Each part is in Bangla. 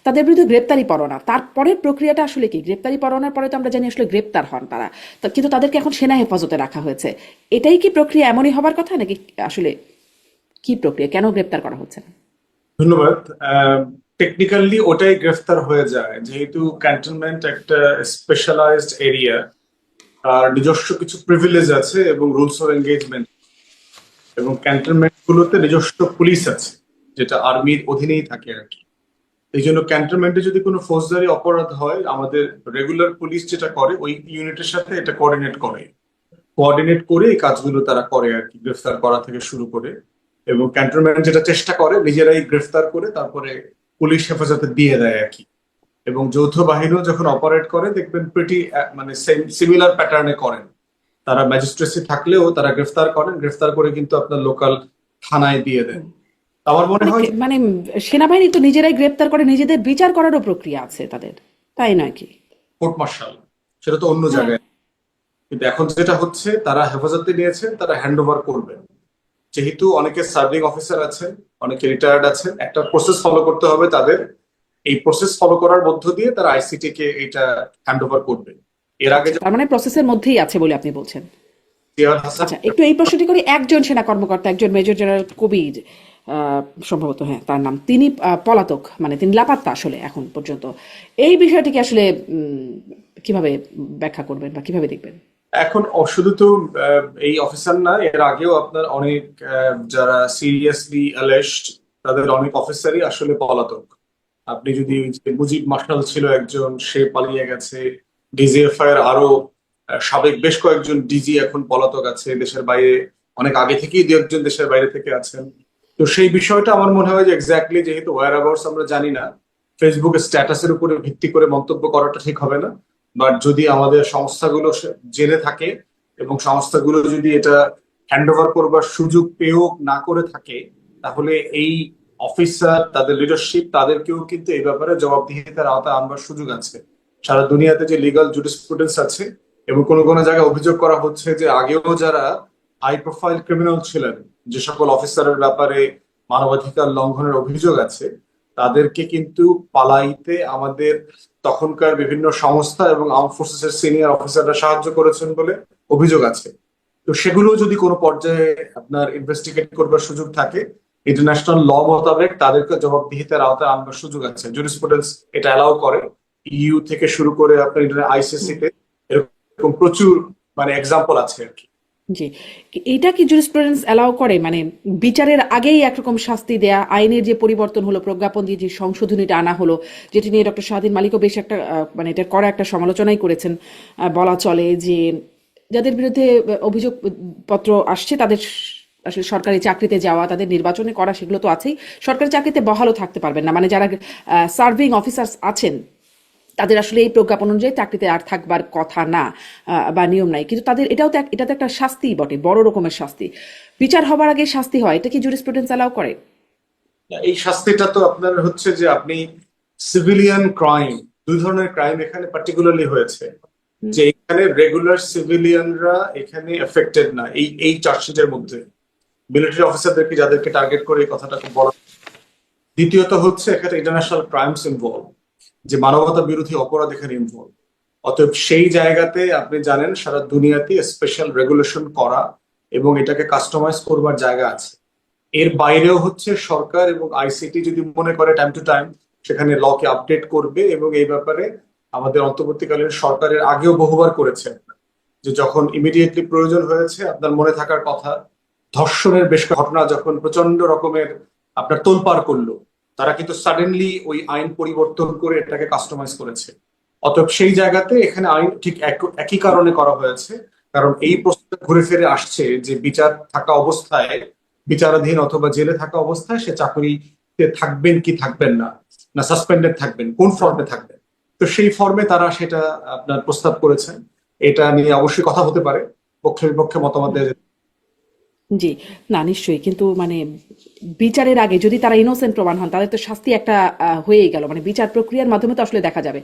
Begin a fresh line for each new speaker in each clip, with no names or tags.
তাদের বিরুদ্ধে গ্রেপ্তারি পরোয়ানা, তারপরের প্রক্রিয়াটা আসলে কি? গ্রেপ্তারি পরোয়ানার পরে তো আমরা জানি আসলে গ্রেপ্তার হন তারা, কিন্তু তাদেরকে এখন সেনা হেফাজতে রাখা হয়েছে। এটাই কি প্রক্রিয়া এমনই হবার কথা, নাকি আসলে কি প্রক্রিয়া, কেন গ্রেপ্তার করা হচ্ছে না?
ধন্যবাদ। টেকনিক্যালি ওটাই গ্রেফতার হয়ে যায়, যেহেতু ক্যান্টনমেন্ট একটা স্পেশালাইজড এরিয়া, আর নিজস্ব কিছু প্রিভিলেজ আছে এবং রুলস অফ এঙ্গেজমেন্ট, এবং ক্যান্টনমেন্ট গুলোতে নিজস্ব পুলিশ আছে, যেটা আর্মির অধীনেই থাকে আর কি। এই জন্য ক্যান্টনমেন্টে যদি কোনো ফৌজদারি অপরাধ হয়, আমাদের রেগুলার পুলিশ যেটা করে ওই ইউনিটের সাথে এটা কোঅর্ডিনেট করে এই কাজগুলো তারা করে আর কি, গ্রেফতার করা থেকে শুরু করে। এবং ক্যান্টনমেন্ট যেটা চেষ্টা করে, নিজেরাই গ্রেফতার করে তারপরে পুলিশ হেফাজতে দিয়ে দেয় আর কি। এবং যৌথ বাহিনীও যখন অপারেট করে দেখবেন প্রিটি মানে সেম সিমিলার প্যাটার্নে করেন। তারা ম্যাজিস্ট্রেসি থাকলেও তারা গ্রেফতার করেন, গ্রেফতার করে কিন্তু আপনার লোকাল থানায় দিয়ে দেন। আমার মনে
মানে
হয়
মানে সেনাবাহিনী তো নিজেরাই গ্রেপ্তার করে, নিজেদের বিচার করারও প্রক্রিয়া আছে তাদের, তাই নয় কি?
কোর্ট মার্শাল, সেটা তো অন্য
হ্যাঁ।
জায়গায়। কিন্তু এখন যেটা হচ্ছে, তারা হেফাজতে নিয়েছেন, তারা হ্যান্ড ওভার করবেন। যেহেতু অনেকে সার্ভিং অফিসার আছেন, অনেকে রিটায়ার্ড আছেন, একটা প্রসেস ফলো করতে হবে তাদের। এই প্রসেস ফলো করার মধ্য দিয়ে তারা আইসিটি কে এটা হ্যান্ড ওভার করবে। এর আগে
আচ্ছা, তার মানে প্রসেসের মধ্যেই আছে বলে আপনি বলছেন।
জিয়াউল হাসান,
আচ্ছা, একটু এই প্রশ্নটি করি। একজন সেনা কর্মকর্তা, একজন মেজর জেনারেল কবির, সম্ভবত হ্যাঁ তার নাম, তিনি পলাতক, মানে তিনি লাপাত্তা আসলে এখন পর্যন্ত। এই বিষয়টিকে আসলে কিভাবে ব্যাখ্যা করবেন বা কিভাবে দেখবেন?
এখন শুধু তো এই অফিসার না, এর আগেও আপনার অনেক যারা সিরিয়াসলি অ্যালেজড, তাদের অনেক অফিসারই আসলে পলাতক। আপনি যদি ওই যে মুজিব মার্শাল ছিল একজন, সে পালিয়ে গেছে। ডিজিএফআই এর আরো সাবেক বেশ কয়েকজন ডিজি এখন পলাতক আছে দেশের বাইরে। অনেক আগে থেকেই দু একজন দেশের বাইরে থেকে আছেন। তো সেই বিষয়টা আমার মনে হয় যে এক্স্যাক্টলি, যেহেতু ওয়্যার অ্যাবাউটস আমরা জানি না, ফেসবুক স্ট্যাটাসের উপরে ভিত্তি করে মন্তব্য করাটা ঠিক হবে না। বাট যদি আমাদের সংস্থাগুলো জেনে থাকে, এবং সংস্থাগুলো যদি এটা হ্যান্ড ওভার করবার সুযোগ পেয়েও না করে থাকে, তাহলে এই অফিসার, তাদের লিডারশিপ, তাদেরকেও কিন্তু এই ব্যাপারে জবাবদিহিতার আওতায় আনবার সুযোগ আছে। সারা দুনিয়াতে যে লিগাল জুরিসপ্রুডেন্স আছে, এবং কোনো কোনো জায়গায় অভিযোগ করা হচ্ছে যে আগেও যারা হাই প্রোফাইল ক্রিমিনাল ছিলেন, যে সকল অফিসারের ব্যাপারে মানবাধিকার লঙ্ঘনের অভিযোগ আছে, তাদেরকে কিন্তু পালাইতে আমাদের তখনকার বিভিন্ন সংস্থা এবং আর্ম ফোর্সেস এর সিনিয়র অফিসাররা সাহায্য করেছেন বলে অভিযোগ আছে। তো সেগুলো যদি কোনো পর্যায়ে আপনার ইনভেস্টিগেট করবার সুযোগ থাকে, ইন্টারন্যাশনাল ল মোতাবেক তাদেরকে জবাবদিহিতার আওতায় আনবার সুযোগ আছে, জুরিসপ্রুডেন্স এটা অ্যালাউ করে। ইউ থেকে শুরু করে আপনার আইসিসি তে এরকম প্রচুর মানে এক্সাম্পল আছে আর কি।
জি। এইটা কি জুরিসপ্রুডেন্স অ্যালাউ করে, মানে বিচারের আগেই একরকম শাস্তি দেয়া? আইনের যে পরিবর্তন হলো, প্রজ্ঞাপন দিয়ে যে সংশোধনীটা আনা হলো, যেটি নিয়ে ডক্টর শাহদিন মালিকও বেশ একটা মানে এটা করা একটা সমালোচনাই করেছেন, বলা চলে যে যাদের বিরুদ্ধে অভিযোগ পত্র আসছে তাদের আসলে সরকারি চাকরিতে যাওয়া, তাদের নির্বাচনে করা, সেগুলো তো আছেই। সরকারি চাকরিতে বহালও থাকতে পারবেন না, মানে যারা সার্ভিং অফিসার্স আছেন তাদের আসলে এই প্রজ্ঞাপন অনুযায়ী চাকরিতে আর থাকবার কথা না, বা নিয়ম নাই, কিন্তু তাদের এটা তো একটা শাস্তি বটে, বড় রকমের শাস্তি। বিচার হবার আগে শাস্তি হয়, এটা কি জুরিসপ্রুডেন্স অ্যালাউ করে?
এই শাস্তিটা তো আপনার হচ্ছে যে আপনি সিভিলিয়ান ক্রাইম, দুই ধরনের ক্রাইম এখানে পার্টিকুলারলি হয়েছে। যে এখানে রেগুলার সিভিলিয়ানরা এখানে এফেক্টেড না এই এই চার্জশিটের মধ্যে, মিলিটারি অফিসারদেরকে যাদেরকে টার্গেট করে এই কথাটা খুব বলা। দ্বিতীয়ত হচ্ছে এখানে ইন্টারন্যাশনাল ক্রাইমস ইনভলভ, যে মানবতা বিরোধী অপরাধ এখানে ইনভলভ। অতএব সেই জায়গাতে আপনি জানেন সারা দুনিয়াতে স্পেশাল রেগুলেশন করা এবং এটাকে কাস্টমাইজ করবার জায়গা আছে। এর বাইরেও হচ্ছে সরকার এবং আইসিটি যদি মনে করে টাইম টু টাইম সেখানে ল কে আপডেট করবে, এবং এই ব্যাপারে আমাদের অন্তর্বর্তীকালীন সরকারের আগেও বহুবার করেছে। যে যখন ইমিডিয়েটলি প্রয়োজন হয়েছে, আপনার মনে থাকার কথা, ধর্ষণের বেশ ঘটনা যখন প্রচন্ড রকমের আপনার তোলপাড় করলো, তারা কিন্তু সাডেনলি ওই আইন পরিবর্তন করে এটাকে কাস্টমাইজ করেছে। অতএব সেই জায়গাতে এখানে আইন ঠিক একই কারণে করা হয়েছে। কারণ এই প্রশ্নটা ঘুরে ফিরে আসছে যে বিচার থাকা অবস্থায়, বিচারাধীন অথবা জেলে থাকা অবস্থায় সে চাকরিতে থাকবেন কি থাকবেন না, না সাসপেন্ডেড থাকবেন, কোন ফর্মে থাকবেন। তো সেই ফর্মে তারা সেটা আপনার প্রস্তাব করেছেন। এটা নিয়ে অবশ্যই কথা হতে পারে, পক্ষে বিপক্ষে মতামত দেওয়া যেতে
জি। না, নিশ্চয়ই, কিন্তু মানে বিচারের আগে যদি তারা ইনোসেন্ট প্রমাণ হন, তাদের তো শাস্তি একটা হয়েই গেল, মানে বিচার প্রক্রিয়ার মাধ্যমে তো আসলে দেখা যাবে।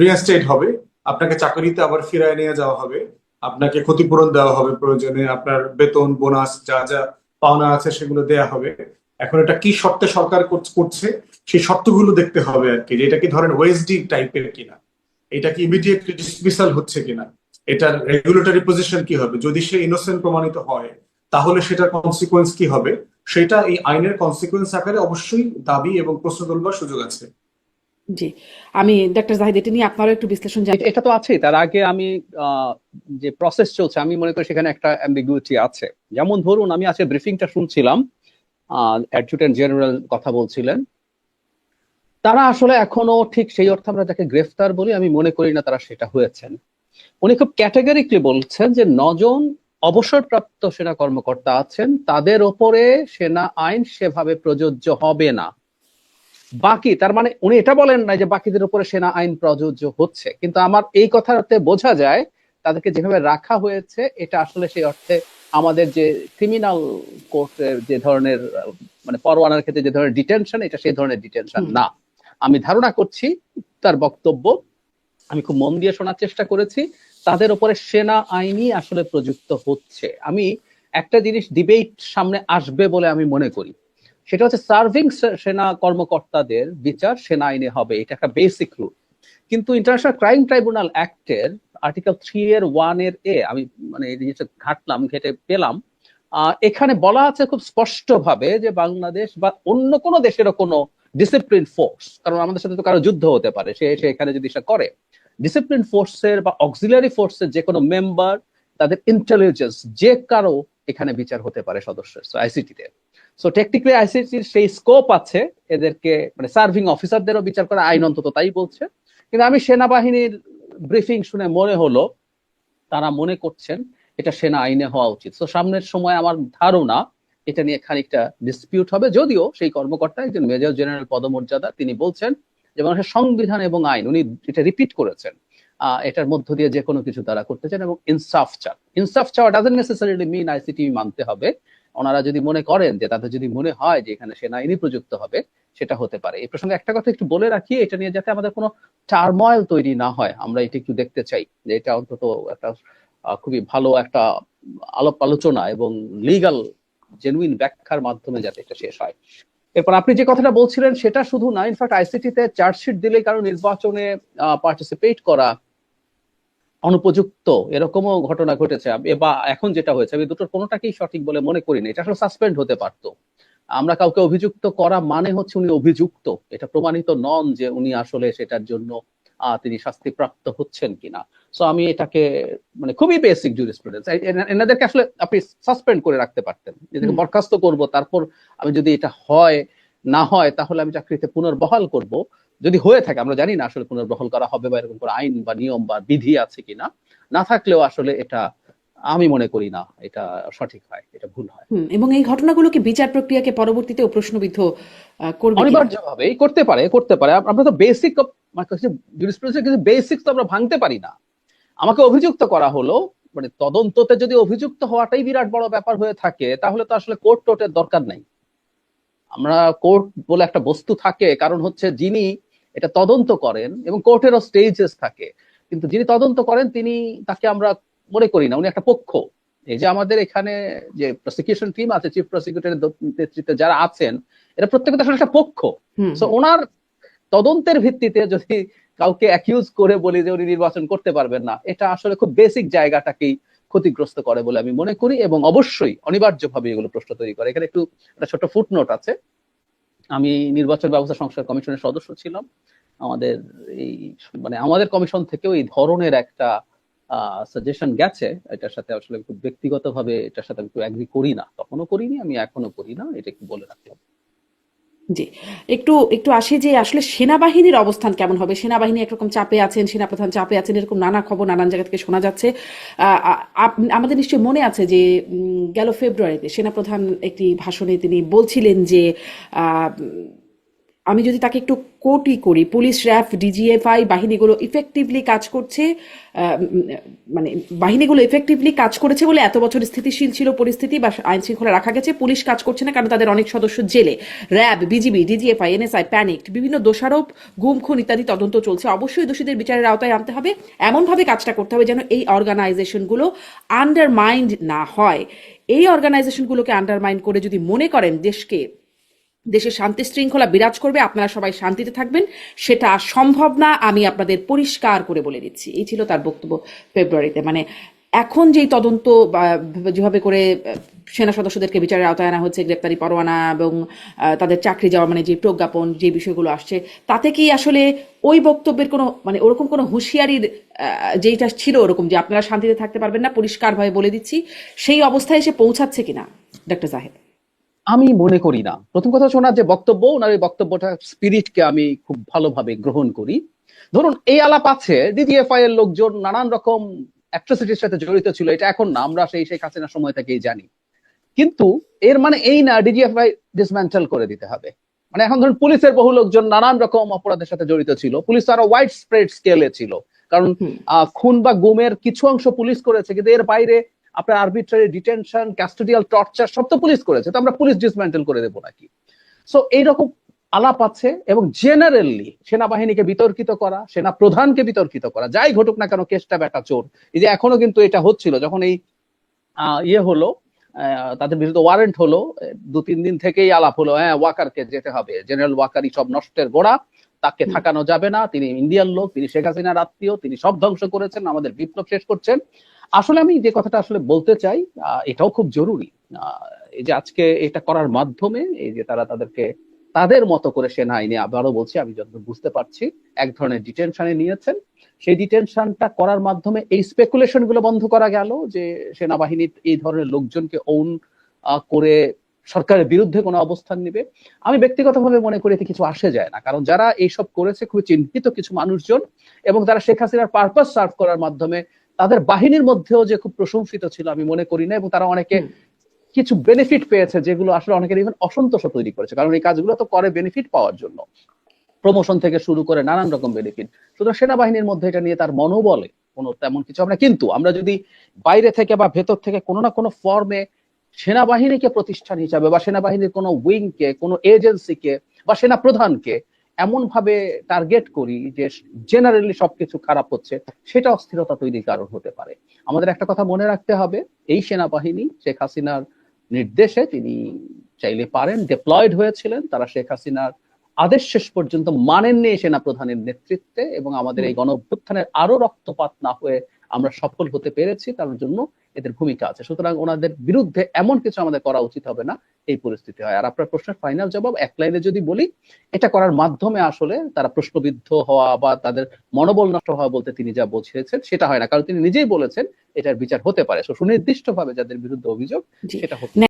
রিইনস্টেট হবে, আপনাকে চাকরিতে আবার ফিরায় নিয়ে যাওয়া হবে, আপনাকে ক্ষতিপূরণ দেওয়া হবে, প্রয়োজনে আপনার বেতন বোনাস যা যা পাওনা আছে সেগুলো দেয়া হবে। এখন এটা কি শর্তে সরকার করছে সেই শর্তগুলো দেখতে হবে আর কি, যে এটা কি ধরেন ওএসডি টাইপের কিনা, এটা কি ইমিডিয়েট ডিসমিসাল হচ্ছে কিনা, এটার রেগুলেটরি পজিশন কি হবে, যদি সে ইনোসেন্ট প্রমাণিত হয় তাহলে সেটার কনসিকুয়েন্স কি হবে, সেটা এই আইনের কনসিকুয়েন্স আকারে অবশ্যই দাবি এবং প্রশ্ন তোলবার সুযোগ আছে।
জি, আমি ডাক্তার জাহিদ এটা নিয়ে আপনারও একটু বিশ্লেষণ জানতে
এটা তো আছেই। তার আগে আমি যে প্রসেস চলছে আমি মনে করি সেখানে একটা অ্যাম্বিগুইটি আছে। যেমন ধরুন আমি আজকে ব্রিফিংটা শুনছিলাম, অ্যাডজুটেন্ট জেনারেল কথা বলছিলেন, তারা আসলে এখনো ঠিক সেই অর্থে আমরা যাকে গ্রেফতার বলি আমি মনে করি না তারা সেটা হয়েছেন। উনি খুব ক্যাটাগরিকলি বলছেন যে 9 জন অবসরপ্রাপ্ত সেনা কর্মকর্তা আছেন, তাদের ওপরে সেনা আইন সেভাবে প্রযোজ্য হবে না। বাকি তার মানে উনি এটা বলেন না যে বাকিদের উপরে সেনা আইন প্রযোজ্য হচ্ছে, কিন্তু আমার এই কথাতে বোঝা যায় তাদেরকে যেভাবে রাখা হয়েছে এটা আসলে সেই অর্থে আমাদের যে ক্রিমিনাল কোর্টের যে ধরনের মানে পরোয়ানার ক্ষেত্রে যে ধরনের ডিটেনশন, এটা সেই ধরনের ডিটেনশন না। আমি ধারণা করছি তার বক্তব্য, আমি খুব মন দিয়ে শোনার চেষ্টা করেছি, তাদের উপরে সেনা আইনই আসলে প্রযুক্ত হচ্ছে। আমি একটা জিনিস ডিবেট সামনে আসবে বলে আমি মনে করি, সেটা হচ্ছে সার্ভিং সেনা কর্মকর্তাদের বিচার সেনা আইনে হবে, এটা একটা বেসিক রুল। কিন্তু ইন্টারন্যাশনাল ক্রাইম ট্রাইব্যুনাল অ্যাক্টের আর্টিকেল 3 এর 1 এর এ আমি মানে এই জিনিসটা ঘাটলাম, ঘেটে পেলাম, এখানে বলা আছে খুব স্পষ্ট ভাবে যে বাংলাদেশ বা অন্য কোনো দেশেরও কোনো ডিসিপ্লিন ফোর্স, কারণ আমাদের সাথে তো কারো যুদ্ধ হতে পারে, সে এখানে যদি সে করে, ডিসিপ্লিন ফোর্সের বা অক্সিলারি ফোর্সের যে কোনো মেম্বার, তাদের ইন্টেলিজেন্স যে কারো এখানে বিচার হতে পারে সদস্যের আইসিটিতে। সো টেকনিক্যালি আইসিটির সেই স্কোপ আছে এদেরকে মানে সার্ভিং অফিসারদেরও বিচার করা, আইন অন্তত তাই বলছে। কিন্তু আমি সেনাবাহিনীর ব্রিফিং শুনে মনে হলো তারা মনে করছেন এটা সেনা আইনে হওয়া উচিত। তো সামনের সময় আমার ধারণা এটা নিয়ে খানিকটা ডিসপিউট হবে, যদিও সেই কর্মকর্তা একজন মেজর জেনারেল পদমর্যাদা, তিনি বলছেন যে মানুষের সংবিধান এবং আইন, উনি এটা রিপিট করেছেন, এটার মধ্য দিয়ে যে কোনো কিছু তারা করতে চান এবং ইনসাফ চান। ইনসাফ চাওয়া ডাজন্ট নেসেসারিলি মিন আইসিটি মানতে হবে। ওনারা যদি মনে করেন যে তাদের যদি মনে হয় যে এখানে সেনা আইনই প্রযুক্ত হবে, সেটা হতে পারে। এই প্রসঙ্গে একটা কথা একটু বলে রাখি, এটা নিয়ে যাতে আমাদের কোনো টার্ময়েল তৈরি না হয়, আমরা এটা একটু দেখতে চাই যে এটা অন্তত একটা খুবই ভালো একটা আলাপ আলোচনা এবং লিগাল জেনুইন ব্যাখ্যার মাধ্যমে যাতে এটা শেষ হয়। এরপর আপনি যে কথাটা বলছিলেন সেটা শুধু না, ইনফ্যাক্ট আইসিটিতে চার্জশিট দিলে কারো নির্বাচনে পার্টিসিপেট করা অনুপযুক্ত এরকমও ঘটনা ঘটেছে, বা এখন যেটা হয়েছে আমি দুটোর কোনোটাকেই সঠিক বলে মনে করি না। এটা আসলে সাসপেন্ড হতে পারতো। আমরা কাউকে অভিযুক্ত করা মানে হচ্ছে উনি অভিযুক্ত, এটা প্রমাণিত নন যে উনি আসলে সেটার জন্য তিনি শাস্তিপ্রাপ্ত হচ্ছেন কিনা। সো আমি এটাকে মানে খুবই বেসিক জুরিসপ্রুডেন্স, এনাদেরকে আসলে আপনি সাসপেন্ড করে রাখতে পারতেন, এদেরকে বরখাস্ত করব, তারপর আমি যদি এটা হয় না হয় তাহলে আমি চাকরিতে পুনর্বহাল করব। যদি হয়ে থাকে, আমরা জানি না আসলে পুনর্বহাল করা হবে বা এরকম করে আইন বা নিয়ম বা বিধি আছে কিনা, না থাকলেও আসলে এটা আমি মনে করি না এটা সঠিক হয়, এটা ভুল হয়।
এবং এই ঘটনাগুলোকে বিচার প্রক্রিয়াকে পরবর্তীতেও প্রশ্নবিদ্ধ করবে কিনা?
অনিবার্যভাবে করতে পারে। আমরা তো বেসিক জুরিসপ্রুডেন্সের বেসিক তো আমরা ভাঙতে পারি না। আমাকে অভিযুক্ত করা হলো, মানে তদন্ততে যদি অভিযুক্ত হওয়াটাই বিরাট বড় ব্যাপার হয়ে থাকে তাহলে তো আসলে কোর্ট টোর্টের দরকার নাই। আমরা কোর্ট বলে একটা বস্তু থাকে, কারণ হচ্ছে যিনি এটা তদন্ত করেন, এবং কোর্টেরও স্টেজেস থাকে, কিন্তু যিনি তদন্ত করেন তিনি, তাকে আমরা মনে করি না উনি একটা পক্ষ। এই যে আমাদের এখানে যে প্রসিকিউশন টিম আছে, চিফ প্রসিকিউটরের নেতৃত্বে যারা আছেন, এরা প্রত্যেকে আসলে একটা পক্ষ। সো ওনার তদন্তের ভিত্তিতে যদি কাউকে অ্যাকিউজ করে বলি যে উনি নির্বাচন করতে পারবেন না, এটা আসলে খুব বেসিক জায়গাটাকেই ক্ষতিগ্রস্ত করে বলে আমি মনে করি, এবং অবশ্যই অনিবার্যভাবে এগুলো প্রশ্ন তৈরি করে। এখানে একটু একটা ছোট ফুটনোট আছে, আমি নির্বাচন ব্যবস্থা সংস্কার কমিশনের সদস্য ছিলাম। আমাদের এই মানে আমাদের কমিশন থেকেও এই ধরনের একটা সাজেশন গেছে, এটার সাথে আসলে খুব ব্যক্তিগতভাবে এটার সাথে আমি একটু অ্যাগ্রি করি না, তখনও করিনি, আমি এখনো করি না, এটা একটু বলে রাখতে হবে।
জি, একটু একটু আসি যে আসলে সেনাবাহিনীর অবস্থান কেমন হবে। সেনাবাহিনী একরকম চাপে আছেন, সেনাপ্রধান চাপে আছেন, এরকম নানা খবর নানান জায়গা থেকে শোনা যাচ্ছে। আমাদের নিশ্চয়ই মনে আছে যে গেল ফেব্রুয়ারিতে সেনাপ্রধান একটি ভাষণে তিনি বলছিলেন যে আমি যদি তাকে একটু কোটই করি, পুলিশ, র্যাব, ডিজিএফআই বাহিনীগুলো ইফেক্টিভলি কাজ করছে, মানে বাহিনীগুলো ইফেক্টিভলি কাজ করেছে বলে এত বছর স্থিতিশীল ছিল পরিস্থিতি বা আইন শৃঙ্খলা রাখা গেছে। পুলিশ কাজ করছে না কারণ তাদের অনেক সদস্য জেলে, RAB, BGB, DGFI, NSI panicked, বিভিন্ন দোষারোপ, গুম খুন ইত্যাদি তদন্ত চলছে। অবশ্যই দোষীদের বিচারের আওতায় আনতে হবে, এমনভাবে কাজটা করতে হবে যেন এই অর্গানাইজেশনগুলো আন্ডারমাইন্ড না হয়। এই অর্গানাইজেশনগুলোকে আন্ডারমাইন করে যদি মনে করেন দেশকে দেশে শান্তি শৃঙ্খলা বিরাজ করবে, আপনারা সবাই শান্তিতে থাকবেন, সেটা সম্ভব না, আমি আপনাদের পরিষ্কার করে বলে দিচ্ছি। এই ছিল তার বক্তব্য ফেব্রুয়ারিতে। মানে এখন যেই তদন্ত বা যেভাবে করে সেনা সদস্যদেরকে বিচারের আওতায় আনা হচ্ছে, গ্রেপ্তারি পরোয়ানা এবং তাদের চাকরি যাওয়া, মানে যে প্রজ্ঞাপন, যে বিষয়গুলো আসছে, তাতে কি আসলে ওই বক্তব্যের কোনো মানে ওরকম কোনো হুঁশিয়ারির যেইটা ছিল ওরকম যে আপনারা শান্তিতে থাকতে পারবেন না, পরিষ্কারভাবে বলে দিচ্ছি, সেই অবস্থায় এসে পৌঁছাচ্ছে কিনা ডক্টর জাহেদ?
আমি মনে করি না। প্রথম কথা হচ্ছে ওনার যে বক্তব্য, ওনার এই বক্তব্যটা স্পিরিটকে আমি খুব ভালোভাবে গ্রহণ করি। ধরুন এই আলাপ আছে ডিজিএফআই এর লোকজন নানান রকম অ্যাট্রোসিটির সাথে জড়িত ছিল, এটা এখন না, আমরা সেই শেখ হাসিনার সময় থেকেই জানি। কিন্তু এর মানে এই না ডিজিএফআই ডিসম্যান্টেল করে দিতে হবে। মানে এখন ধরুন পুলিশের বহু লোকজন নানান রকম অপরাধের সাথে জড়িত ছিল, পুলিশ তো আরো ওয়াইড স্প্রেড স্কেলে ছিল, কারণ খুন বা গুমের কিছু অংশ পুলিশ করেছে, কিন্তু এর বাইরে আপনার আরবিট্রারি ডিটেনশন, কাস্টোডিয়াল টর্চার সব তো পুলিশ করেছে, তো আমরা পুলিশ ডিসম্যান্টেল করে দেবো নাকি? সো এইরকম আলাপ আছে। এবং জেনারেলি সেনাবাহিনীকে বিতর্কিত করা, সেনা প্রধানকে বিতর্কিত করা, যাই ঘটুক না কেন, কেসটা বেটা চোর, এই যে এখনো কিন্তু এটা হচ্ছিল, যখন এই ইয়ে হলো, তাদের বিরুদ্ধে ওয়ারেন্ট হলো, 2-3 দিন থেকেই আলাপ হলো, হ্যাঁ ওয়াকারকে যেতে হবে, জেনারেল ওয়াকারই সব নষ্টের গোড়া, তাকে থাকানো যাবে না, তিনি ইন্ডিয়ান লোক, তিনি শেখ হাসিনার আত্মীয়, তিনি সব ধ্বংস করেছেন, আমাদের বিপ্লব শেষ করছেন। আসলে আমি যে কথাটা আসলে বলতে চাই, এটাও খুব জরুরি। এই যে আজকে এটা করার মাধ্যমে এই যে তারা তাদেরকে তাদের মতো করে সেনা আইনে, আবারও বলছি, আমি যত বুঝতে পারছি, এক ধরনের ডিটেনশনে নিয়েছেন। সেই ডিটেনশনটা করার মাধ্যমে এই স্পেকুলেশন গুলো বন্ধ করা গেল যে সেনাবাহিনী এই ধরনের লোকজনকে ওন করে সরকারের বিরুদ্ধে কোনো অবস্থান নিবে। আমি ব্যক্তিগতভাবে মনে করি এতে কিছু আসে যায় না, কারণ যারা এইসব করেছে খুবই চিহ্নিত কিছু মানুষজন, এবং তারা শেখ হাসিনার পারপাস সার্ভ করার মাধ্যমে তাদের বাহিনীর মধ্যেও যে খুব প্রশংসিত ছিল আমি মনে করি না, এবং তারা অনেকে কিছু বেনিফিট পেয়েছে যেগুলো আসলে অনেকের ইভেন অসন্তোষ তৈরি করেছে, কারণ এই কাজগুলো তো করে বেনিফিট পাওয়ার জন্য, প্রমোশন থেকে শুরু করে নানান রকম বেনিফিট। সুতরাং সেনাবাহিনীর মধ্যে এটা নিয়ে তার মনোবলে কোনো তেমন কিছু আমরা, কিন্তু আমরা যদি বাইরে থেকে বা ভেতর থেকে কোনো না কোনো ফর্মে সেনাবাহিনীকে প্রতিষ্ঠান হিসাবে বা সেনাবাহিনীর কোনো উইংকে, কোনো এজেন্সিকে বা সেনা প্রধানকে এমন ভাবে টার্গেট করি যে জেনারেলি সবকিছু খারাপ হচ্ছে, সেটা অস্থিরতা তৈরির কারণ হতে পারে। আমাদের একটা কথা মনে রাখতে হবে, এই সেনাবাহিনী শেখ হাসিনার নির্দেশে, তিনি চাইলে পারেন ডিপ্লয়েড হয়েছিলেন, তারা শেখ হাসিনার আদেশ শেষ পর্যন্ত মানেননি সেনা প্রধানের নেতৃত্বে, এবং আমাদের এই গণ অভ্যুত্থানের আরো রক্তপাত না হয়ে আমরা সফল হতে পেরেছি, তার জন্য এদের ভূমিকা আছে। সুতরাং ওনাদের বিরুদ্ধে এমন কিছু আমাদের করা উচিত হবে না, এই পরিস্থিতি হয়। আর আপনার প্রশ্নের ফাইনাল জবাব এক লাইনে যদি বলি, এটা করার মাধ্যমে আসলে তারা প্রশ্নবিদ্ধ হওয়া বা তাদের মনোবল নষ্ট হওয়া বলতে তিনি যা বুঝিয়েছেন সেটা হয় না, কারণ তিনি নিজেই বলেছেন এটার বিচার হতে পারে। সুনির্দিষ্ট ভাবে যাদের বিরুদ্ধে অভিযোগ, সেটা হতে